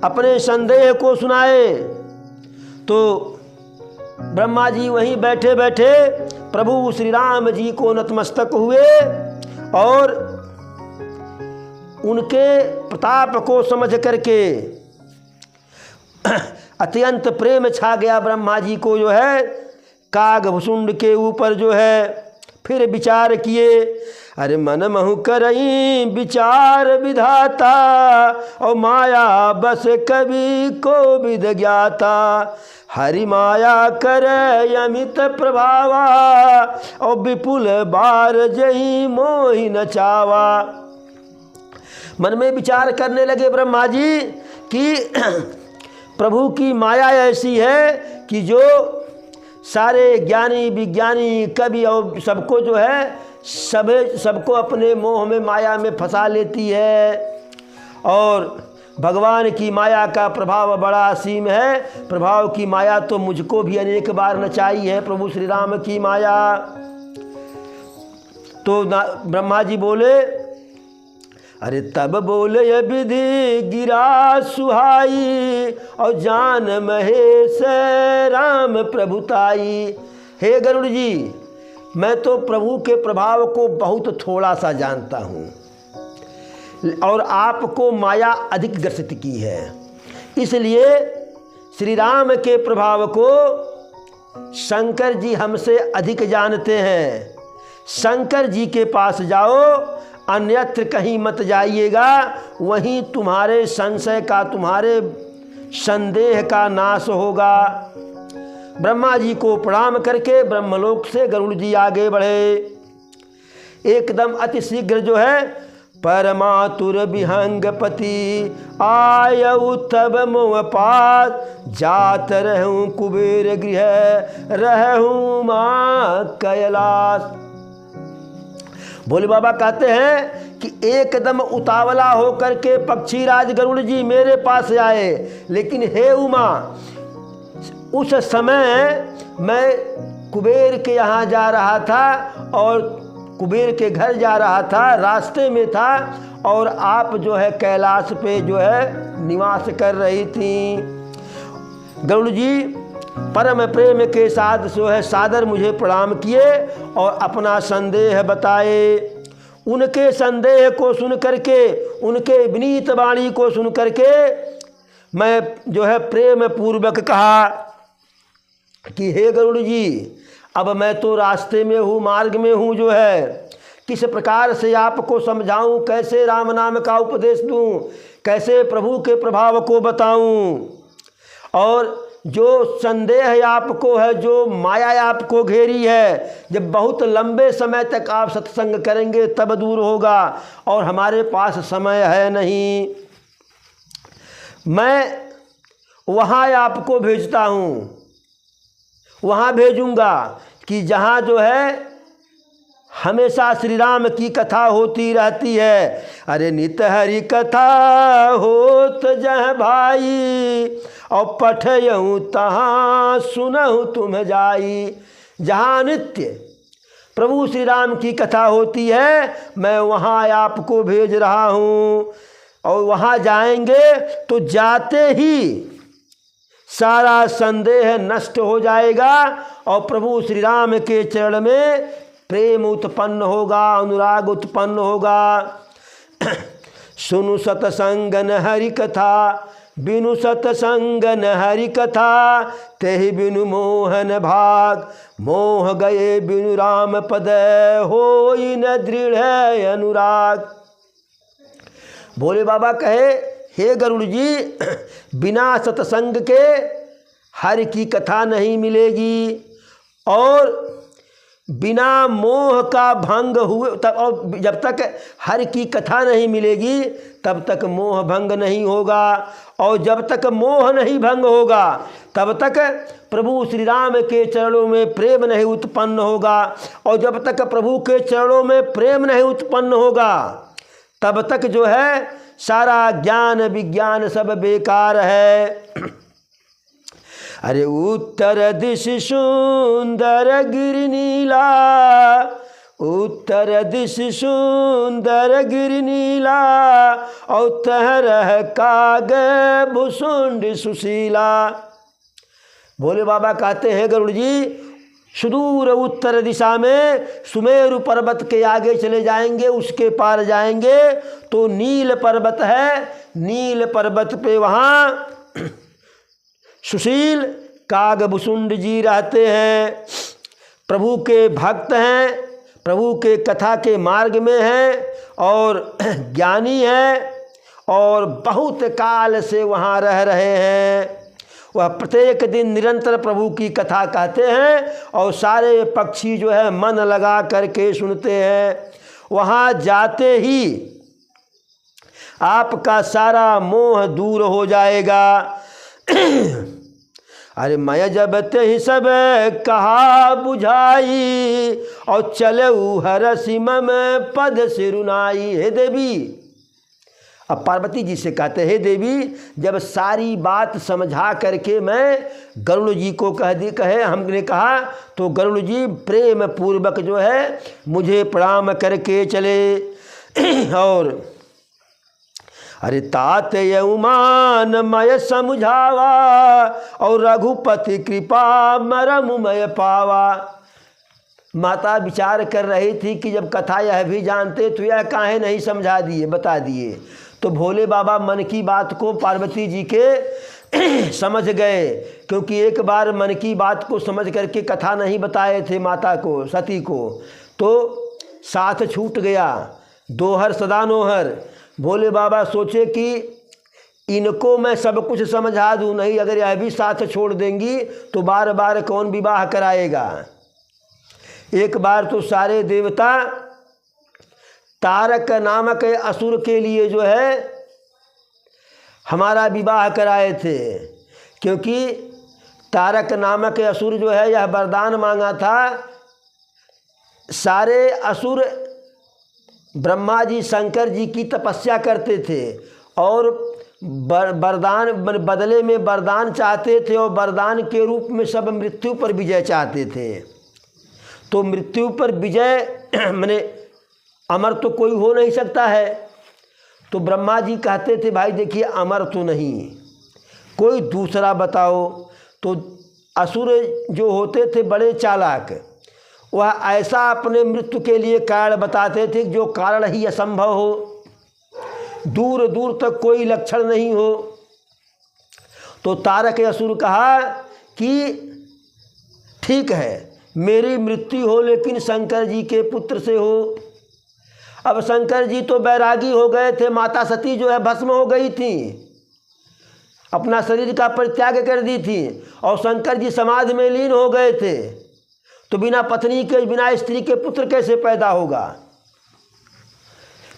[SPEAKER 1] अपने संदेह को सुनाए। तो ब्रह्मा जी वहीं बैठे बैठे प्रभु श्री राम जी को नतमस्तक हुए और उनके प्रताप को समझ करके अत्यंत प्रेम छा गया ब्रह्मा जी को जो है कागभुसुंड के ऊपर जो है। फिर विचार किए, अरे मन महु करई विचार विधाता, और माया बस कवि को विद ज्ञाता, हरि माया करे अमित प्रभावा, और विपुल बार जही मोहि न चावा। मन में विचार करने लगे ब्रह्मा जी कि प्रभु की माया ऐसी है कि जो सारे ज्ञानी विज्ञानी कवि और सबको जो है सबको अपने मोह में माया में फंसा लेती है, और भगवान की माया का प्रभाव बड़ा असीम है। प्रभाव की माया तो मुझको भी अनेक बार नचाई है, प्रभु श्री राम की माया। तो ब्रह्मा जी बोले, अरे तब बोले विधि गिरा सुहाई, और जान महेश राम प्रभुताई। हे गरुड़ जी, मैं तो प्रभु के प्रभाव को बहुत थोड़ा सा जानता हूँ, और आपको माया अधिक ग्रसित की है, इसलिए श्री राम के प्रभाव को शंकर जी हमसे अधिक जानते हैं। शंकर जी के पास जाओ, अन्यत्र कहीं मत जाइएगा, वहीं तुम्हारे संशय का, तुम्हारे संदेह का नाश होगा। ब्रह्मा जी को प्रणाम करके ब्रह्मलोक से गरुड़ जी आगे बढ़े। एकदम अति शीघ्र जो है परमातुर विहंगपति आयऊ तब मोह पास, जात रहूं कुबेर गृह रहूं माँ कैलाश। भोले बाबा कहते हैं कि एकदम उतावला होकर के पक्षीराज गरुड़ जी मेरे पास आए, लेकिन हे उमा, उस समय मैं कुबेर के यहाँ जा रहा था और कुबेर के घर जा रहा था, रास्ते में था, और आप जो है कैलाश पे जो है निवास कर रही थी। गरुड़ जी परम प्रेम के साथ जो है सादर मुझे प्रणाम किए और अपना संदेह बताए। उनके संदेह को सुन करके, उनके विनीत वाणी को सुन करके मैं जो है प्रेम पूर्वक कहा कि हे गरुड़ जी, अब मैं तो रास्ते में हूँ, मार्ग में हूँ, जो है किस प्रकार से आपको समझाऊँ, कैसे राम नाम का उपदेश दूँ, कैसे प्रभु के प्रभाव को बताऊँ, और जो संदेह आपको है, जो माया आपको घेरी है, जब बहुत लंबे समय तक आप सत्संग करेंगे तब दूर होगा, और हमारे पास समय है नहीं। मैं वहाँ आपको भेजता हूँ, वहाँ भेजूँगा कि जहाँ जो है हमेशा श्री राम की कथा होती रहती है। अरे नित हरि कथा होत जह भाई, और पठयऊँ तहाँ सुनहु तुम जाई। जहाँ नित्य प्रभु श्री राम की कथा होती है, मैं वहाँ आपको भेज रहा हूँ, और वहाँ जाएंगे तो जाते ही सारा संदेह नष्ट हो जाएगा और प्रभु श्री राम के चरण में प्रेम उत्पन्न होगा, अनुराग उत्पन्न होगा। सुनु सतसंगन हरि कथा, बिनु सतसंगन हरि कथा, तेहि बिनु मोहन भाग, मोह गए बिनु राम पद, होई न दृढ़ अनुराग। भोले बाबा कहे, हे गरुड़ जी, बिना सत्संग के हरि की कथा नहीं मिलेगी और बिना मोह का भंग हुए तब, और जब तक हरि की कथा नहीं मिलेगी तब तक मोह भंग नहीं होगा, और जब तक मोह नहीं भंग होगा तब तक प्रभु श्री राम के चरणों में प्रेम नहीं उत्पन्न होगा, और जब तक प्रभु के चरणों में प्रेम नहीं उत्पन्न होगा तब तक जो है सारा ज्ञान विज्ञान सब बेकार है। अरे उत्तर दिश सुंदर गिरि नीला, उत्तर दिश सुंदर गिरि नीला, और तहरह काग भुसुंड सुशीला। भोले बाबा कहते हैं गरुड़ जी, सुदूर उत्तर दिशा में सुमेरु पर्वत के आगे चले जाएंगे, उसके पार जाएंगे तो नील पर्वत है, नील पर्वत पे वहाँ सुशील कागभुसुंड जी रहते हैं, प्रभु के भक्त हैं, प्रभु के कथा के मार्ग में हैं और ज्ञानी हैं और बहुत काल से वहाँ रह रहे हैं। वह प्रत्येक दिन निरंतर प्रभु की कथा कहते हैं और सारे पक्षी जो है मन लगा करके सुनते हैं। वहाँ जाते ही आपका सारा मोह दूर हो जाएगा। अरे मैं जब ते सब कहा बुझाई, और चले हर सिमम पद सिरुनाई। हे देवी, अब पार्वती जी से कहते हैं, हे देवी, जब सारी बात समझा करके मैं गरुड़ जी को कहे हमने कहा तो गरुड़ जी प्रेम पूर्वक जो है मुझे प्रणाम करके चले। और अरे तात यउमान मय समझावा, और रघुपति कृपा मरम मय पावा। माता विचार कर रही थी कि जब कथा यह भी जानते तो यह काहे नहीं समझा दिए, बता दिए। तो भोले बाबा मन की बात को पार्वती जी के समझ गए, क्योंकि एक बार मन की बात को समझ करके कथा नहीं बताए थे माता को, सती को, तो साथ छूट गया, दोहर सदा नोहर। भोले बाबा सोचे कि इनको मैं सब कुछ समझा दूं, नहीं अगर यह भी साथ छोड़ देंगी तो बार बार कौन विवाह कराएगा। एक बार तो सारे देवता तारक नामक असुर के लिए जो है हमारा विवाह कराए थे, क्योंकि तारक नामक असुर जो है यह वरदान मांगा था। सारे असुर ब्रह्मा जी शंकर जी की तपस्या करते थे और वरदान बदले में वरदान चाहते थे, और वरदान के रूप में सब मृत्यु पर विजय चाहते थे। तो मृत्यु पर विजय माने अमर तो कोई हो नहीं सकता है। तो ब्रह्मा जी कहते थे, भाई देखिए अमर तो नहीं, कोई दूसरा बताओ। तो असुर जो होते थे बड़े चालाक, वह ऐसा अपने मृत्यु के लिए कारण बताते थे जो कारण ही असंभव हो, दूर दूर तक कोई लक्षण नहीं हो। तो तारक असुर कहा कि ठीक है, मेरी मृत्यु हो लेकिन शंकर जी के पुत्र से हो। अब शंकर जी तो बैरागी हो गए थे, माता सती जो है भस्म हो गई थी, अपना शरीर का परित्याग कर दी थी, और शंकर जी समाधि में लीन हो गए थे। तो बिना पत्नी के, बिना स्त्री के पुत्र कैसे पैदा होगा।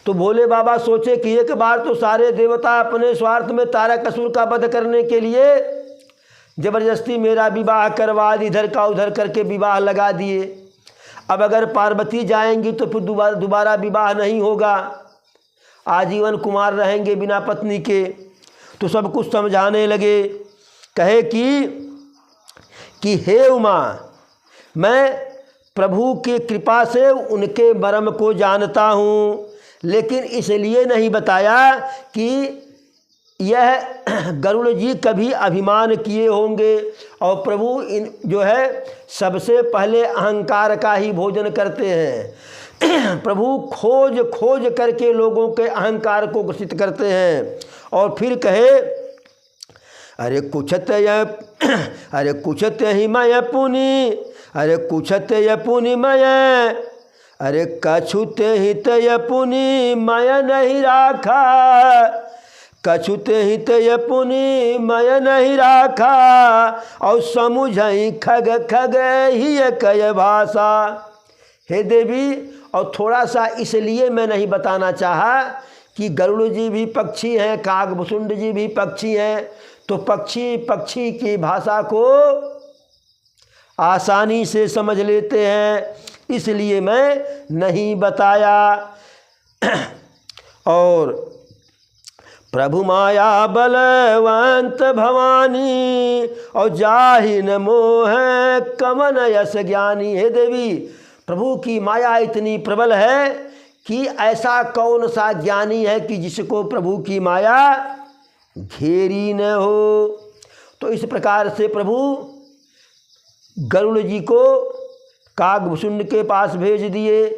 [SPEAKER 1] तो भोले बाबा सोचे कि एक बार तो सारे देवता अपने स्वार्थ में तारकासुर का वध करने के लिए जबरदस्ती मेरा विवाह करवा दी, इधर का उधर करके विवाह लगा दिए। अब अगर पार्वती जाएंगी तो फिर दोबारा विवाह नहीं होगा, आजीवन कुमार रहेंगे बिना पत्नी के। तो सब कुछ समझाने लगे, कहे कि हे उमा, मैं प्रभु की कृपा से उनके मर्म को जानता हूँ। लेकिन इसलिए नहीं बताया कि यह गरुड़ जी कभी अभिमान किए होंगे और प्रभु इन जो है सबसे पहले अहंकार का ही भोजन करते हैं। प्रभु खोज खोज करके लोगों के अहंकार को ग्रसित करते हैं। और फिर कहे अरे कुछत ही मय पुनि, अरे कुछत य पुनि मय, अरे कछुत हित य पुनि मय नहीं राखा, कछुत हित य पुनि मय नहीं राखा, और समुझई खग खग ही कय भाषा। हे देवी, और थोड़ा सा इसलिए मैं नहीं बताना चाहा कि गरुड़ जी भी पक्षी हैं, कागभुसुंड जी भी पक्षी हैं, तो पक्षी की भाषा को आसानी से समझ लेते हैं, इसलिए मैं नहीं बताया। और प्रभु माया बलवंत भवानी, और जाहि न मोह कमन यस ज्ञानी। हे देवी, प्रभु की माया इतनी प्रबल है कि ऐसा कौन सा ज्ञानी है कि जिसको प्रभु की माया घेरी न हो। तो इस प्रकार से प्रभु गरुड़ जी को कागभुसुंड के पास भेज दिए।